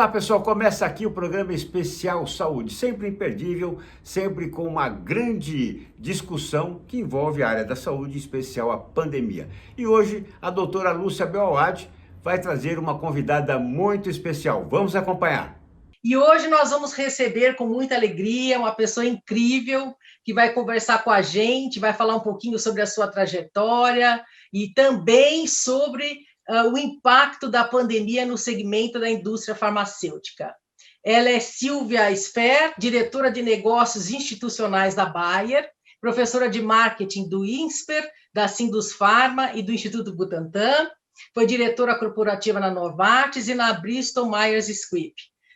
Olá pessoal, começa aqui o programa especial Saúde, sempre imperdível, sempre com uma grande discussão que envolve a área da saúde, em especial a pandemia. E hoje a doutora Lúcia Belawad vai trazer uma convidada muito especial. Vamos acompanhar. E hoje nós vamos receber com muita alegria uma pessoa incrível que vai conversar com a gente, vai falar um pouquinho sobre a sua trajetória e também sobre o impacto da pandemia no segmento da indústria farmacêutica. Ela é Silvia Sfer, diretora de negócios institucionais da Bayer, professora de marketing do INSPER, da Sindusfarma e do Instituto Butantan, foi diretora corporativa na Novartis e na Bristol Myers Squibb.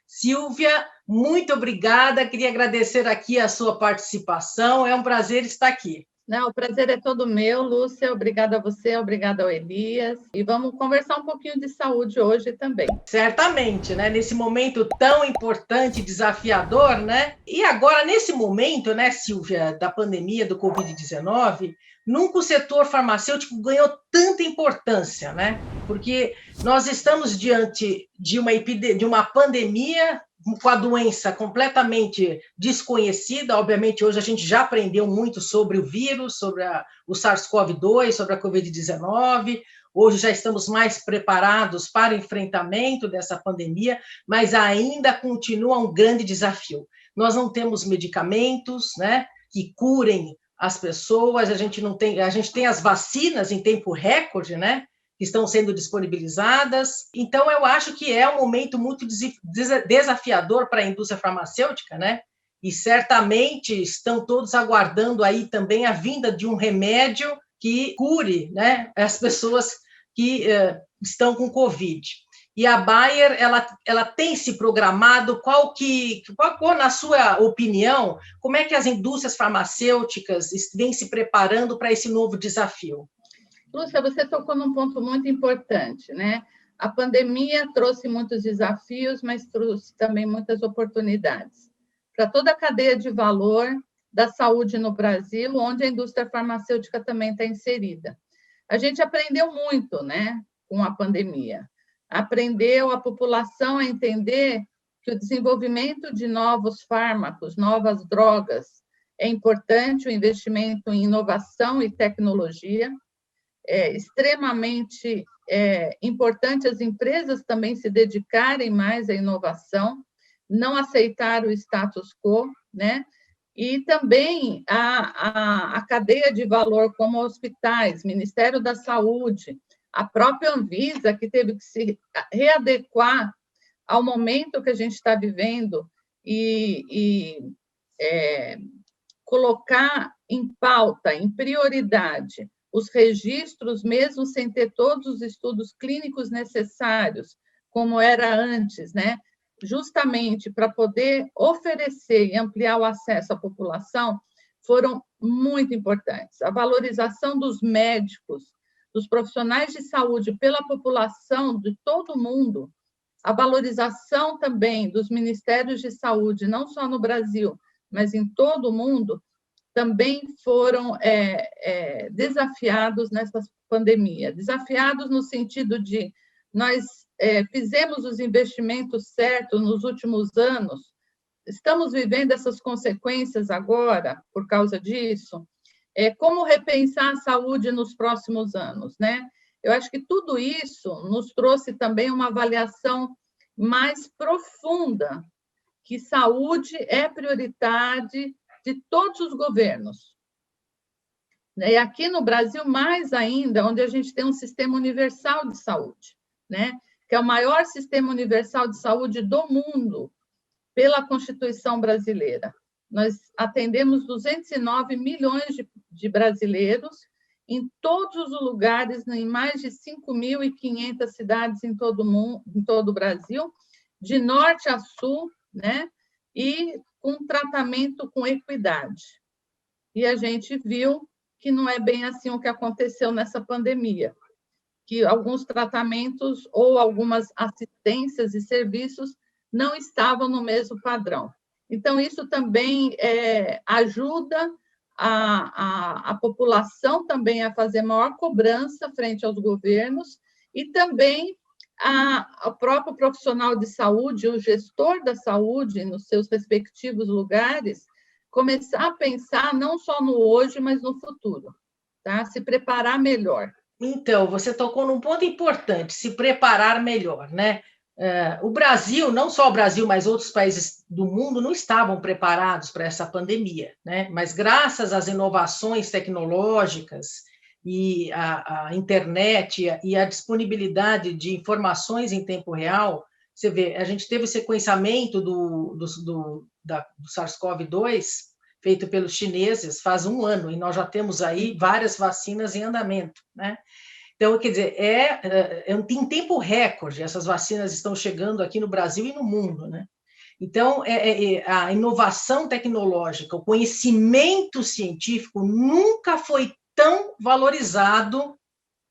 Silvia, muito obrigada, queria agradecer aqui a sua participação, é um prazer estar aqui. Não, o prazer é todo meu, Lúcia, obrigada a você, obrigada ao Elias, e vamos conversar um pouquinho de saúde hoje também. Certamente, né, nesse momento tão importante, desafiador, né, e agora nesse momento, né, Silvia, da pandemia do Covid-19, nunca o setor farmacêutico ganhou tanta importância, né, porque nós estamos diante de uma pandemia com a doença completamente desconhecida. Obviamente, hoje a gente já aprendeu muito sobre o vírus, sobre o SARS-CoV-2, sobre a Covid-19. Hoje já estamos mais preparados para o enfrentamento dessa pandemia, mas ainda continua um grande desafio. Nós não temos medicamentos, né, que curem as pessoas, a gente tem as vacinas em tempo recorde, né, que estão sendo disponibilizadas. Então, eu acho que é um momento muito desafiador para a indústria farmacêutica, né? E certamente estão todos aguardando aí também a vinda de um remédio que cure, né, as pessoas que estão com Covid. E a Bayer, ela tem se programado, qual, na sua opinião, como é que as indústrias farmacêuticas vêm se preparando para esse novo desafio? Lúcia, você tocou num ponto muito importante, né? A pandemia trouxe muitos desafios, mas trouxe também muitas oportunidades para toda a cadeia de valor da saúde no Brasil, onde a indústria farmacêutica também está inserida. A gente aprendeu muito, né, com a pandemia. Aprendeu a população a entender que o desenvolvimento de novos fármacos, novas drogas, é importante, o investimento em inovação e tecnologia. É extremamente importante as empresas também se dedicarem mais à inovação, não aceitar o status quo, né? E também a cadeia de valor, como hospitais, Ministério da Saúde, a própria Anvisa, que teve que se readequar ao momento que a gente está vivendo e colocar em pauta, em prioridade, os registros, mesmo sem ter todos os estudos clínicos necessários, como era antes, né? Justamente para poder oferecer e ampliar o acesso à população, foram muito importantes. A valorização dos médicos, dos profissionais de saúde pela população de todo mundo, a valorização também dos ministérios de saúde, não só no Brasil, mas em todo o mundo, também foram desafiados nessa pandemia. Desafiados no sentido de nós fizemos os investimentos certos nos últimos anos, estamos vivendo essas consequências agora por causa disso. Como repensar a saúde nos próximos anos, né? Eu acho que tudo isso nos trouxe também uma avaliação mais profunda, que saúde é prioridade de todos os governos. E aqui no Brasil, mais ainda, onde a gente tem um sistema universal de saúde, né? Que é o maior sistema universal de saúde do mundo, pela Constituição brasileira. Nós atendemos 209 milhões de brasileiros em todos os lugares, em mais de 5.500 cidades em todo o mundo, em todo o Brasil, de norte a sul, né? E um tratamento com equidade. E a gente viu que não é bem assim o que aconteceu nessa pandemia, que alguns tratamentos ou algumas assistências e serviços não estavam no mesmo padrão. Então, isso também ajuda a população também a fazer maior cobrança frente aos governos e também o próprio profissional de saúde, o gestor da saúde, nos seus respectivos lugares, começar a pensar não só no hoje, mas no futuro, tá? Se preparar melhor. Então, você tocou num ponto importante, se preparar melhor, né? O Brasil, não só o Brasil, mas outros países do mundo não estavam preparados para essa pandemia, né? Mas graças às inovações tecnológicas e a internet e a disponibilidade de informações em tempo real, você vê, a gente teve o sequenciamento do SARS-CoV-2 feito pelos chineses faz 1 ano, e nós já temos aí várias vacinas em andamento, né? Então, quer dizer, em tempo recorde, essas vacinas estão chegando aqui no Brasil e no mundo, né? Então, a inovação tecnológica, o conhecimento científico nunca foi tão valorizado,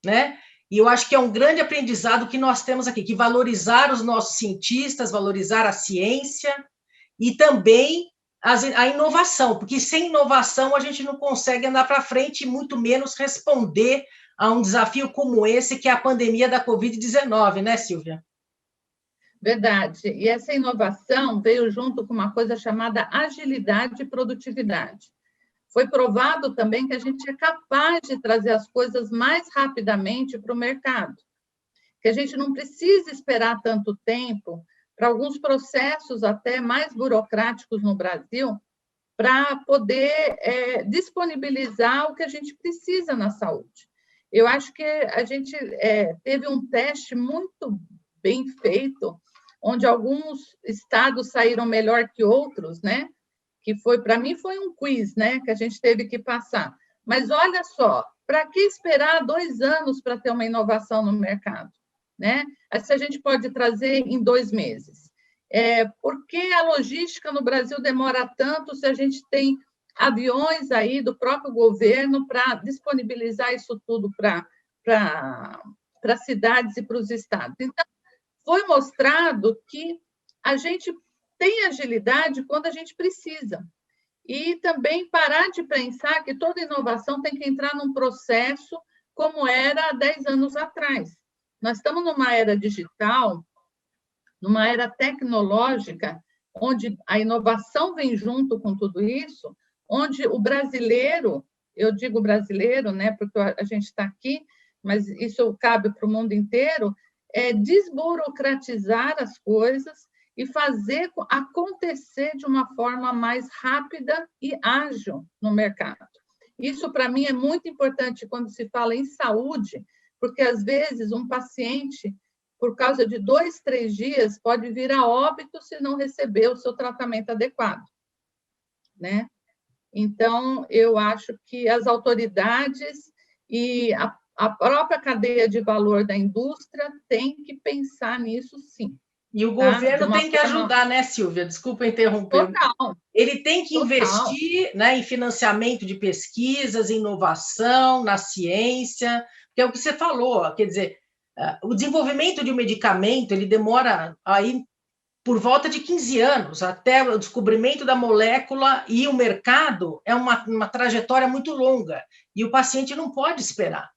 né? E eu acho que é um grande aprendizado que nós temos aqui, que valorizar os nossos cientistas, valorizar a ciência e também a inovação, porque sem inovação a gente não consegue andar para frente e muito menos responder a um desafio como esse, que é a pandemia da Covid-19, né, Silvia? Verdade. E essa inovação veio junto com uma coisa chamada agilidade e produtividade. Foi provado também que a gente é capaz de trazer as coisas mais rapidamente para o mercado, que a gente não precisa esperar tanto tempo para alguns processos até mais burocráticos no Brasil para poder disponibilizar o que a gente precisa na saúde. Eu acho que a gente teve um teste muito bem feito, onde alguns estados saíram melhor que outros, né? Que foi, para mim, foi um quiz, né? Que a gente teve que passar. Mas olha só, para que esperar 2 anos para ter uma inovação no mercado, né? Se a gente pode trazer em 2 meses. Por que a logística no Brasil demora tanto se a gente tem aviões aí do próprio governo para disponibilizar isso tudo para cidades e para os estados? Então, foi mostrado que a gente tem agilidade quando a gente precisa. E também parar de pensar que toda inovação tem que entrar num processo como era há 10 anos atrás. Nós estamos numa era digital, numa era tecnológica, onde a inovação vem junto com tudo isso, onde o brasileiro, eu digo brasileiro, né, porque a gente está aqui, mas isso cabe para o mundo inteiro, desburocratizar as coisas e fazer acontecer de uma forma mais rápida e ágil no mercado. Isso, para mim, é muito importante quando se fala em saúde, porque, às vezes, um paciente, por causa de 2, 3 dias, pode vir a óbito se não receber o seu tratamento adequado, né? Então, eu acho que as autoridades e a própria cadeia de valor da indústria tem que pensar nisso, sim. E o governo tem que ajudar, né, Silvia? Desculpa interromper. Total. Ele tem que investir, né, em financiamento de pesquisas, em inovação, na ciência, que é o que você falou. Quer dizer, o desenvolvimento de um medicamento ele demora aí por volta de 15 anos, até o descobrimento da molécula, e o mercado é uma trajetória muito longa, e o paciente não pode esperar.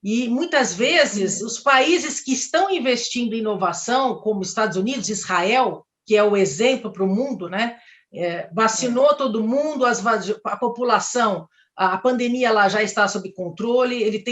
E, muitas vezes, os países que estão investindo em inovação, como Estados Unidos, Israel, que é o exemplo para o mundo, né? Vacinou todo mundo, a população, a pandemia lá já está sob controle,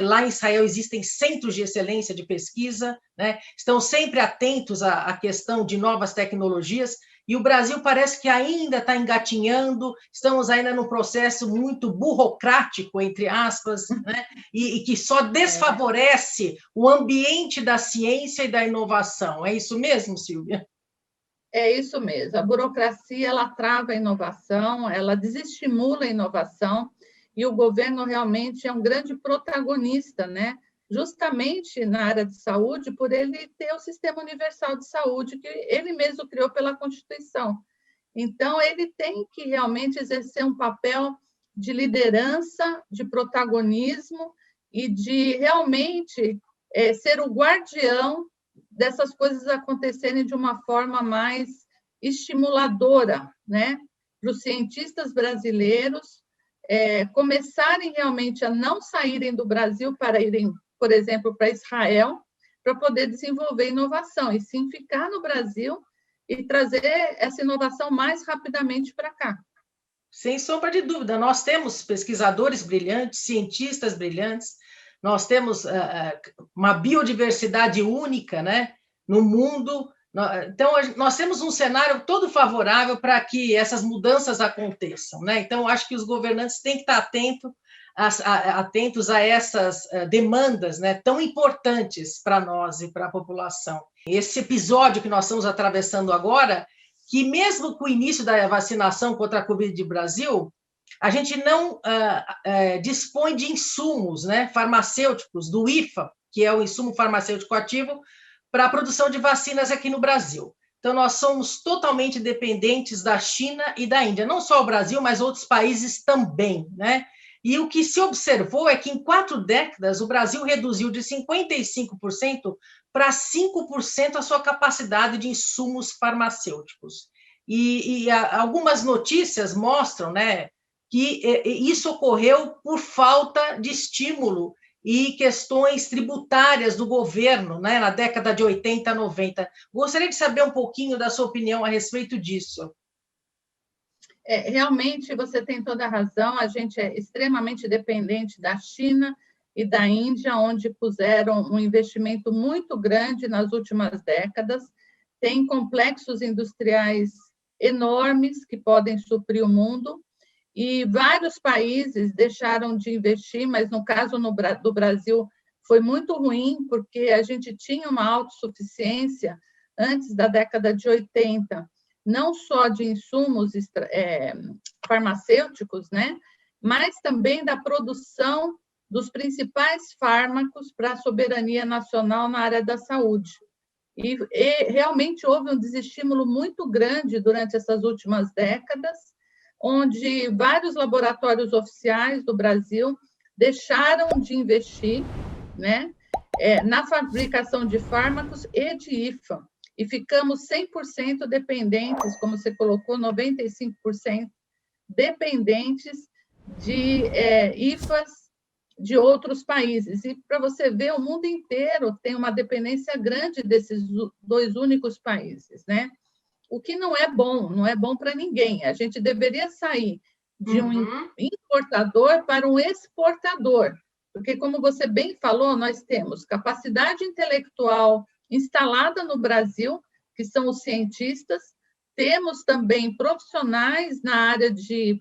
lá em Israel existem centros de excelência de pesquisa, né? Estão sempre atentos à questão de novas tecnologias, e o Brasil parece que ainda está engatinhando, estamos ainda num processo muito burocrático, entre aspas, né? e que só desfavorece o ambiente da ciência e da inovação. É isso mesmo, Silvia? É isso mesmo. A burocracia ela trava a inovação, ela desestimula a inovação, e o governo realmente é um grande protagonista, né? Justamente na área de saúde, por ele ter o Sistema Universal de Saúde, que ele mesmo criou pela Constituição. Então, ele tem que realmente exercer um papel de liderança, de protagonismo e de realmente ser o guardião dessas coisas acontecerem de uma forma mais estimuladora, né? Para os cientistas brasileiros começarem realmente a não saírem do Brasil para irem, por exemplo, para Israel, para poder desenvolver inovação, e sim ficar no Brasil e trazer essa inovação mais rapidamente para cá. Sem sombra de dúvida, nós temos pesquisadores brilhantes, cientistas brilhantes, nós temos uma biodiversidade única, né, no mundo. Então, nós temos um cenário todo favorável para que essas mudanças aconteçam, né? Então, acho que os governantes têm que estar atentos a essas demandas, né, tão importantes para nós e para a população. Esse episódio que nós estamos atravessando agora, que mesmo com o início da vacinação contra a Covid no Brasil, a gente não dispõe de insumos, né, farmacêuticos, do IFA, que é o insumo farmacêutico ativo, para a produção de vacinas aqui no Brasil. Então, nós somos totalmente dependentes da China e da Índia, não só o Brasil, mas outros países também, né? E o que se observou é que, em 4 décadas, o Brasil reduziu de 55% para 5% a sua capacidade de insumos farmacêuticos. E algumas notícias mostram, né, que isso ocorreu por falta de estímulo e questões tributárias do governo, né, na década de 80, 90. Gostaria de saber um pouquinho da sua opinião a respeito disso. Realmente, você tem toda a razão, a gente é extremamente dependente da China e da Índia, onde puseram um investimento muito grande nas últimas décadas, tem complexos industriais enormes que podem suprir o mundo, e vários países deixaram de investir, mas no caso do Brasil foi muito ruim, porque a gente tinha uma autossuficiência antes da década de 80, não só de insumos farmacêuticos, né, mas também da produção dos principais fármacos para a soberania nacional na área da saúde. E realmente houve um desestímulo muito grande durante essas últimas décadas, onde vários laboratórios oficiais do Brasil deixaram de investir, né, na fabricação de fármacos e de IFA, e ficamos 100% dependentes, como você colocou, 95% dependentes de IFAs de outros países. E para você ver, o mundo inteiro tem uma dependência grande desses 2 únicos países, né? O que não é bom para ninguém. A gente deveria sair de um importador para um exportador, porque, como você bem falou, nós temos capacidade intelectual instalada no Brasil, que são os cientistas, temos também profissionais na área de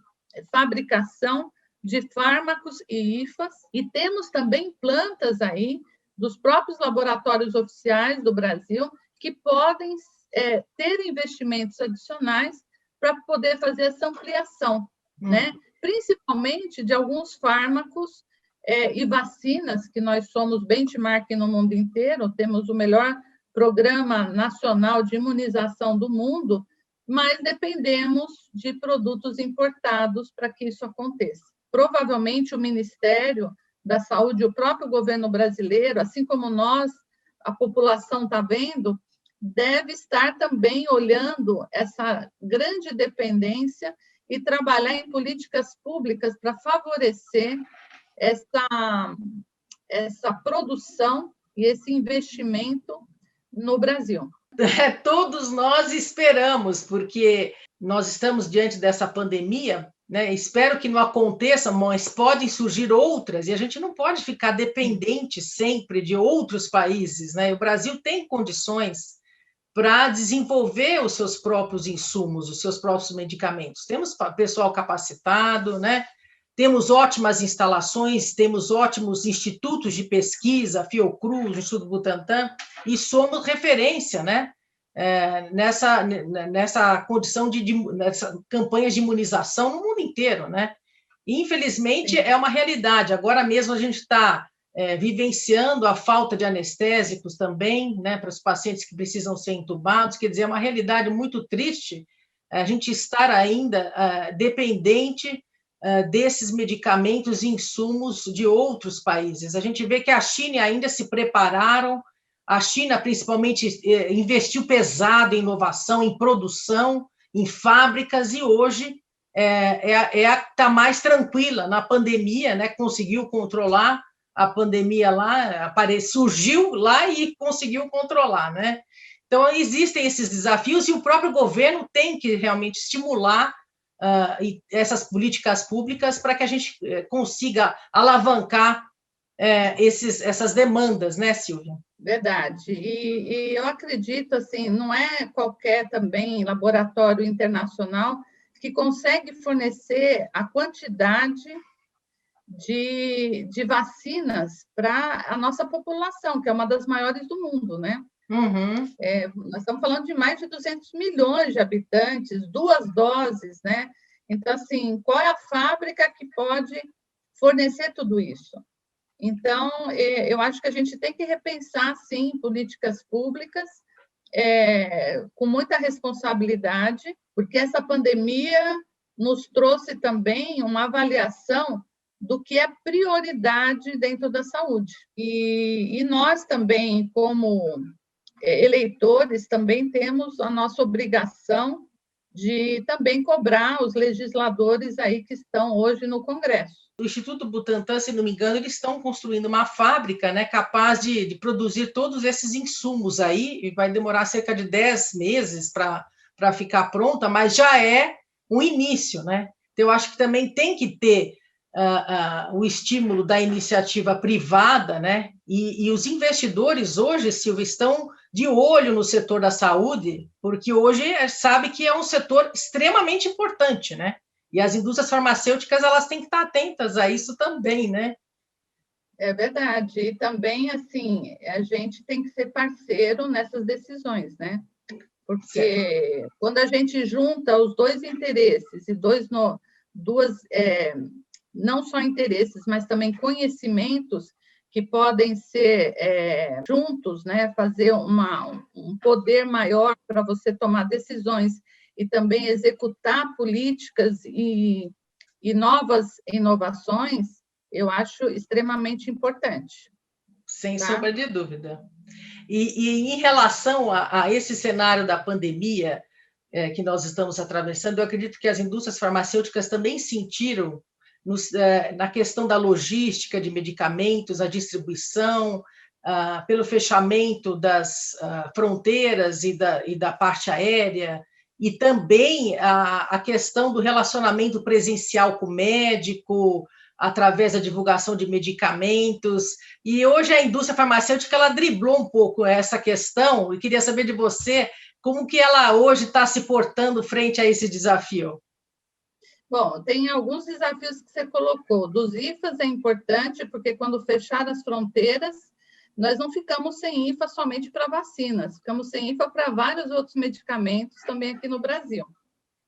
fabricação de fármacos e IFAs, e temos também plantas aí dos próprios laboratórios oficiais do Brasil que podem ter investimentos adicionais para poder fazer essa ampliação, né? Principalmente de alguns fármacos e vacinas, que nós somos benchmark no mundo inteiro, temos o melhor programa nacional de imunização do mundo, mas dependemos de produtos importados para que isso aconteça. Provavelmente o Ministério da Saúde, o próprio governo brasileiro, assim como nós, a população está vendo, deve estar também olhando essa grande dependência e trabalhar em políticas públicas para favorecer essa produção e esse investimento no Brasil. Todos nós esperamos, porque nós estamos diante dessa pandemia, né? Espero que não aconteça, mas podem surgir outras, e a gente não pode ficar dependente sempre de outros países, né? O Brasil tem condições para desenvolver os seus próprios insumos, os seus próprios medicamentos. Temos pessoal capacitado, né? Temos ótimas instalações, temos ótimos institutos de pesquisa, Fiocruz, Instituto Butantan, e somos referência, né? Nessa condição nessa campanhas de imunização no mundo inteiro, né? E, infelizmente, é uma realidade. Agora mesmo a gente está vivenciando a falta de anestésicos também, né, para os pacientes que precisam ser entubados. Quer dizer, é uma realidade muito triste a gente estar ainda dependente desses medicamentos e insumos de outros países. A gente vê que a China e a Índia se prepararam, a China, principalmente, investiu pesado em inovação, em produção, em fábricas, e hoje está mais tranquila na pandemia, né? Conseguiu controlar a pandemia lá surgiu lá e conseguiu controlar, né? Então, existem esses desafios e o próprio governo tem que realmente estimular essas políticas públicas para que a gente consiga alavancar essas demandas, né, Silvia? Verdade. E eu acredito, assim, não é qualquer também laboratório internacional que consegue fornecer a quantidade de vacinas para a nossa população, que é uma das maiores do mundo, né? Uhum. Nós estamos falando de mais de 200 milhões de habitantes, 2 doses, né? Então, assim, qual é a fábrica que pode fornecer tudo isso? Então, eu acho que a gente tem que repensar, sim, políticas públicas com muita responsabilidade, porque essa pandemia nos trouxe também uma avaliação do que é prioridade dentro da saúde. E nós também, como eleitores, também temos a nossa obrigação de também cobrar os legisladores aí que estão hoje no Congresso. O Instituto Butantan, se não me engano, eles estão construindo uma fábrica, né, capaz de produzir todos esses insumos aí, e vai demorar cerca de 10 meses para ficar pronta, mas já é um início, né? Então, eu acho que também tem que ter o estímulo da iniciativa privada, né? E os investidores hoje, Silvia, estão de olho no setor da saúde, porque hoje sabe que é um setor extremamente importante, né? E as indústrias farmacêuticas, elas têm que estar atentas a isso também, né? É verdade. E também, assim, a gente tem que ser parceiro nessas decisões, né? Porque certo. Quando a gente junta os dois interesses e não só interesses, mas também conhecimentos que podem ser juntos, né? Fazer um poder maior para você tomar decisões e também executar políticas e novas inovações, eu acho extremamente importante. Sem sombra de dúvida. E em relação a esse cenário da pandemia que nós estamos atravessando, eu acredito que as indústrias farmacêuticas também sentiram na questão da logística de medicamentos, a distribuição, pelo fechamento das fronteiras e da parte aérea, e também a questão do relacionamento presencial com o médico, através da divulgação de medicamentos. E hoje a indústria farmacêutica ela driblou um pouco essa questão, e queria saber de você como que ela hoje está se portando frente a esse desafio. Bom, tem alguns desafios que você colocou. Dos IFAs é importante, porque quando fecharam as fronteiras, nós não ficamos sem IFA somente para vacinas, ficamos sem IFA para vários outros medicamentos também aqui no Brasil.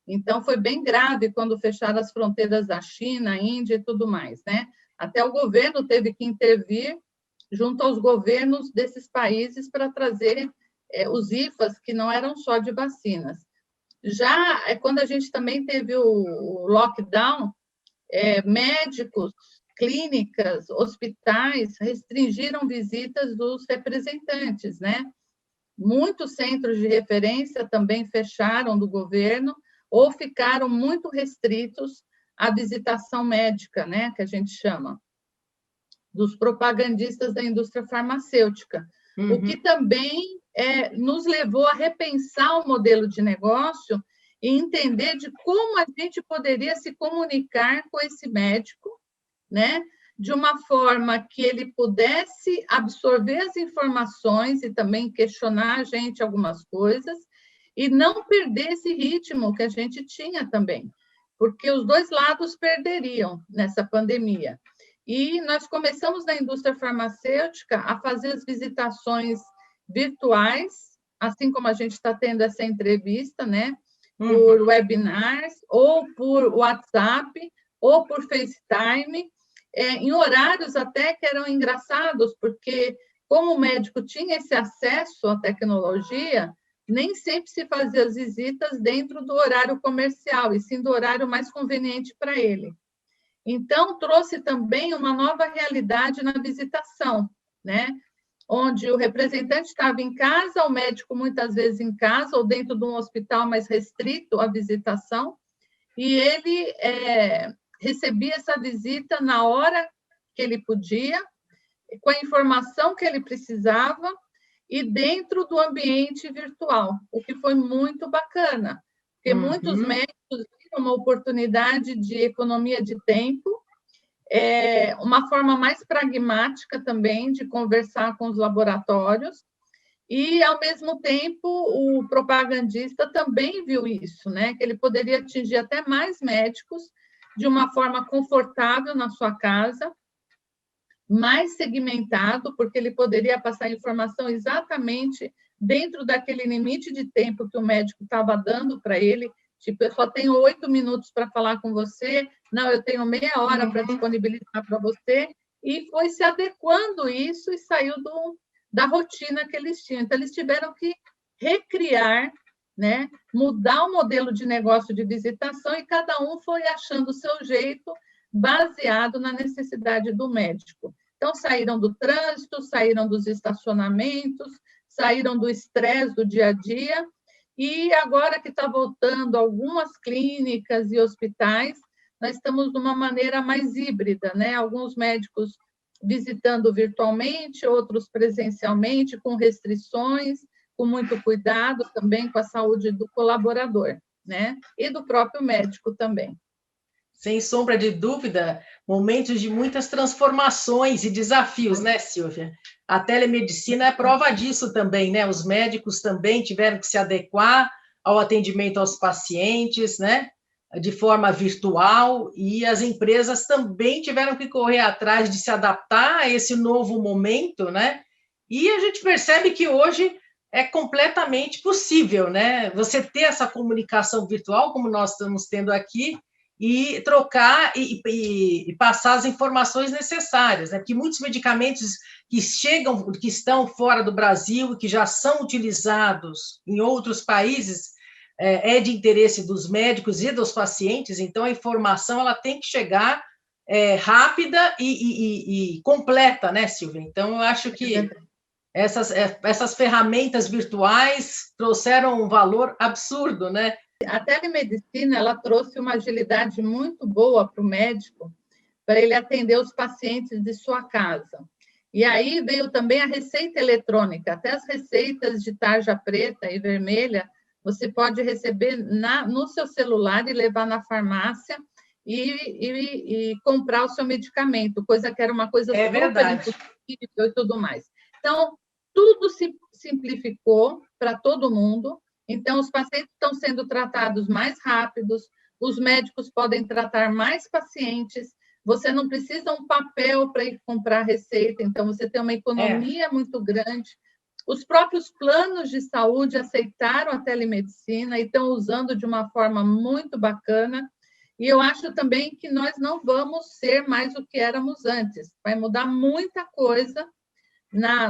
Então, foi bem grave quando fecharam as fronteiras da China, Índia e tudo mais, né? Até o governo teve que intervir junto aos governos desses países para trazer os IFAs, que não eram só de vacinas. Já quando a gente também teve o lockdown, médicos, clínicas, hospitais restringiram visitas dos representantes, né? Muitos centros de referência também fecharam do governo ou ficaram muito restritos à visitação médica, né, que a gente chama, dos propagandistas da indústria farmacêutica, o que também nos levou a repensar o modelo de negócio e entender de como a gente poderia se comunicar com esse médico, né, de uma forma que ele pudesse absorver as informações e também questionar a gente algumas coisas e não perder esse ritmo que a gente tinha também, porque os dois lados perderiam nessa pandemia. E nós começamos na indústria farmacêutica a fazer as visitações virtuais, assim como a gente está tendo essa entrevista, né, por webinars, ou por WhatsApp, ou por FaceTime, em horários até que eram engraçados, porque como o médico tinha esse acesso à tecnologia, nem sempre se fazia as visitas dentro do horário comercial, e sim do horário mais conveniente para ele. Então, trouxe também uma nova realidade na visitação, né? Onde o representante estava em casa, o médico muitas vezes em casa, ou dentro de um hospital mais restrito à visitação, e ele recebia essa visita na hora que ele podia, com a informação que ele precisava e dentro do ambiente virtual, o que foi muito bacana, porque muitos médicos viram uma oportunidade de economia de tempo, uma forma mais pragmática também de conversar com os laboratórios, e, ao mesmo tempo, o propagandista também viu isso, né? Que ele poderia atingir até mais médicos de uma forma confortável na sua casa, mais segmentado, porque ele poderia passar informação exatamente dentro daquele limite de tempo que o médico estava dando para ele. Tipo, eu só tenho 8 minutos para falar com você, não, eu tenho meia hora para disponibilizar para você, e foi se adequando isso e saiu da rotina que eles tinham. Então, eles tiveram que recriar, né, mudar o modelo de negócio de visitação, e cada um foi achando o seu jeito, baseado na necessidade do médico. Então, saíram do trânsito, saíram dos estacionamentos, saíram do estresse do dia a dia, e agora que está voltando algumas clínicas e hospitais, nós estamos de uma maneira mais híbrida, né? Alguns médicos visitando virtualmente, outros presencialmente, com restrições, com muito cuidado também com a saúde do colaborador, né? E do próprio médico também. Sem sombra de dúvida, momentos de muitas transformações e desafios, né, Silvia? A telemedicina é prova disso também, né? Os médicos também tiveram que se adequar ao atendimento aos pacientes, né? De forma virtual, e as empresas também tiveram que correr atrás de se adaptar a esse novo momento, né? E a gente percebe que hoje é completamente possível, né? Você ter essa comunicação virtual, como nós estamos tendo aqui, e trocar e passar as informações necessárias, né? Porque muitos medicamentos que estão fora do Brasil e que já são utilizados em outros países é de interesse dos médicos e dos pacientes, então a informação ela tem que chegar rápida e completa, né, Silvia? Então, eu acho que essas ferramentas virtuais trouxeram um valor absurdo, né? A telemedicina ela trouxe uma agilidade muito boa para o médico, para ele atender os pacientes de sua casa. E aí veio também a receita eletrônica, até as receitas de tarja preta e vermelha, você pode receber no seu celular e levar na farmácia e comprar o seu medicamento, coisa que era uma coisa super impossível e tudo mais. Então, tudo se simplificou para todo mundo. Então, os pacientes estão sendo tratados mais rápidos, os médicos podem tratar mais pacientes, você não precisa um papel para ir comprar receita, então você tem uma economia muito grande. Os próprios planos de saúde aceitaram a telemedicina e estão usando de uma forma muito bacana. E eu acho também que nós não vamos ser mais o que éramos antes. Vai mudar muita coisa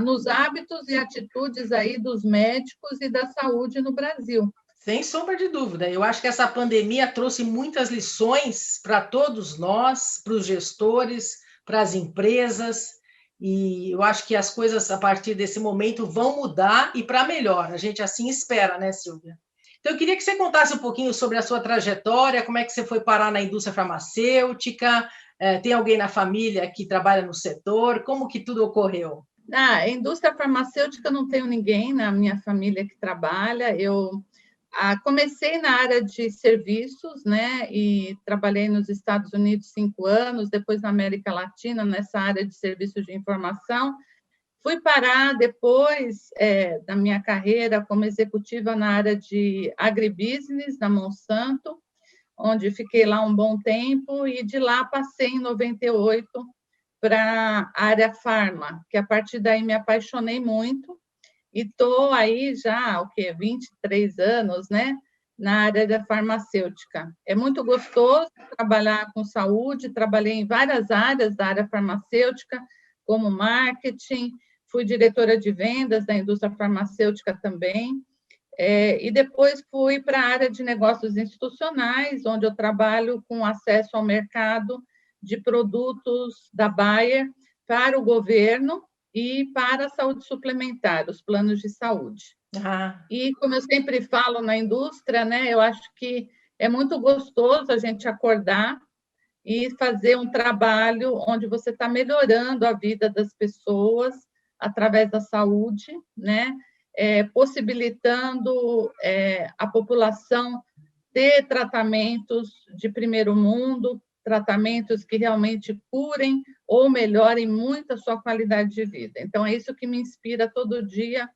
nos hábitos e atitudes aí dos médicos e da saúde no Brasil. Sem sombra de dúvida. Eu acho que essa pandemia trouxe muitas lições para todos nós, para os gestores, para as empresas, e eu acho que as coisas, a partir desse momento, vão mudar e para melhor. A gente assim espera, né, Silvia? Então, eu queria que você contasse um pouquinho sobre a sua trajetória, como é que você foi parar na indústria farmacêutica, tem alguém na família que trabalha no setor, como que tudo ocorreu? Na indústria farmacêutica, não tenho ninguém na minha família que trabalha. Eu comecei na área de serviços, né, e trabalhei nos Estados Unidos 5 anos, depois na América Latina, nessa área de serviços de informação. Fui parar depois da minha carreira como executiva na área de agribusiness, na Monsanto, onde fiquei lá um bom tempo, e de lá passei em 98 para a área farma, que a partir daí me apaixonei muito, e estou aí já, 23 anos, né, na área da farmacêutica. É muito gostoso trabalhar com saúde, trabalhei em várias áreas da área farmacêutica, como marketing, fui diretora de vendas da indústria farmacêutica também, e depois fui para a área de negócios institucionais, onde eu trabalho com acesso ao mercado de produtos da Bayer para o governo e para a saúde suplementar, os planos de saúde. E, como eu sempre falo na indústria, né, eu acho que é muito gostoso a gente acordar e fazer um trabalho onde você está melhorando a vida das pessoas através da saúde, né? Possibilitando a população ter tratamentos de primeiro mundo, tratamentos que realmente curem ou melhorem muito a sua qualidade de vida. Então, é isso que me inspira todo dia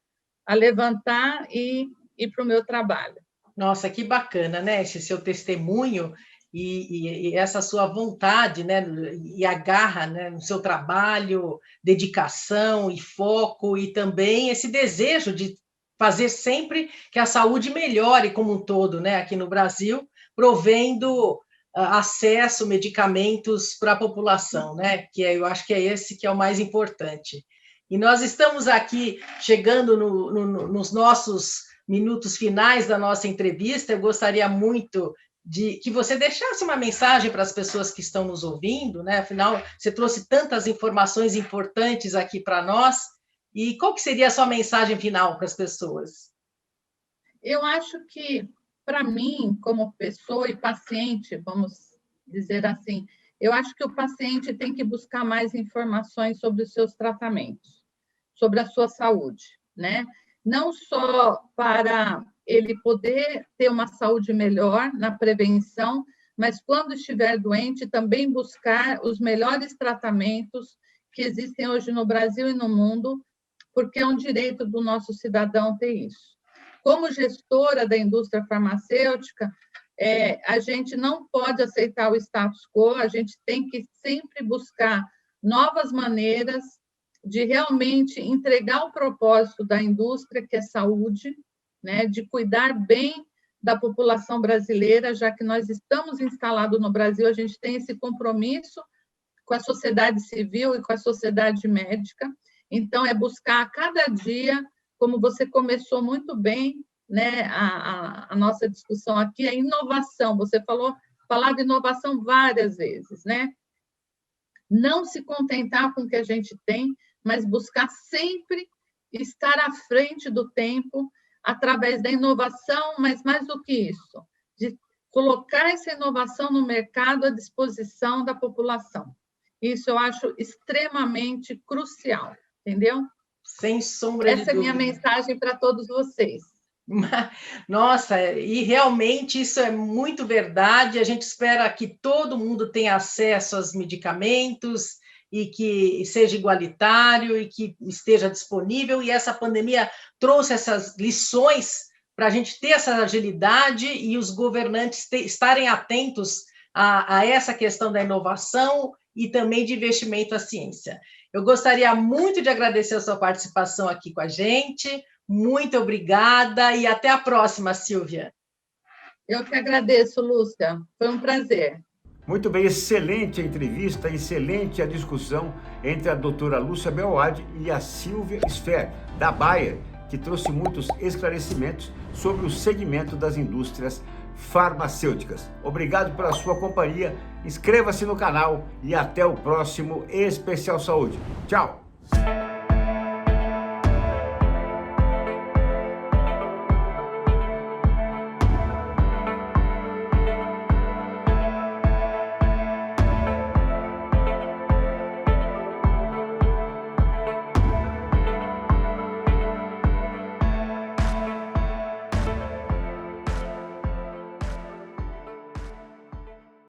a levantar e ir para o meu trabalho. Nossa, que bacana, né? Esse seu testemunho e essa sua vontade, né? E a garra, né? No seu trabalho, dedicação e foco, e também esse desejo de fazer sempre que a saúde melhore como um todo, né? Aqui no Brasil, provendo acesso, medicamentos para a população, né? Eu acho que é esse que é o mais importante. E nós estamos aqui chegando nos nossos minutos finais da nossa entrevista. Eu gostaria muito de que você deixasse uma mensagem para as pessoas que estão nos ouvindo, né? Afinal, você trouxe tantas informações importantes aqui para nós. E qual que seria a sua mensagem final para as pessoas? Eu acho que, para mim, como pessoa e paciente, vamos dizer assim, eu acho que o paciente tem que buscar mais informações sobre os seus tratamentos, sobre a sua saúde, né? Não só para ele poder ter uma saúde melhor na prevenção, mas quando estiver doente, também buscar os melhores tratamentos que existem hoje no Brasil e no mundo, porque é um direito do nosso cidadão ter isso. Como gestora da indústria farmacêutica, a gente não pode aceitar o status quo, a gente tem que sempre buscar novas maneiras de realmente entregar o propósito da indústria, que é saúde, né, de cuidar bem da população brasileira, já que nós estamos instalados no Brasil, a gente tem esse compromisso com a sociedade civil e com a sociedade médica. Então, é buscar a cada dia, como você começou muito bem, né, a nossa discussão aqui, a inovação. Você falava inovação várias vezes, né? Não se contentar com o que a gente tem, mas buscar sempre estar à frente do tempo através da inovação, mas mais do que isso, de colocar essa inovação no mercado à disposição da população. Isso eu acho extremamente crucial, entendeu? Sem sombra de dúvida. Essa é a minha mensagem para todos vocês. Nossa, e realmente isso é muito verdade. A gente espera que todo mundo tenha acesso aos medicamentos e que seja igualitário e que esteja disponível. E essa pandemia trouxe essas lições para a gente ter essa agilidade e os governantes estarem atentos a essa questão da inovação e também de investimento à ciência. Eu gostaria muito de agradecer a sua participação aqui com a gente. Muito obrigada e até a próxima, Silvia. Eu que agradeço, Lúcia. Foi um prazer. Muito bem, excelente a entrevista, excelente a discussão entre a doutora Lúcia Belloade e a Silvia Sfer, da Bayer, que trouxe muitos esclarecimentos sobre o segmento das indústrias farmacêuticas. Obrigado pela sua companhia, inscreva-se no canal e até o próximo Especial Saúde. Tchau!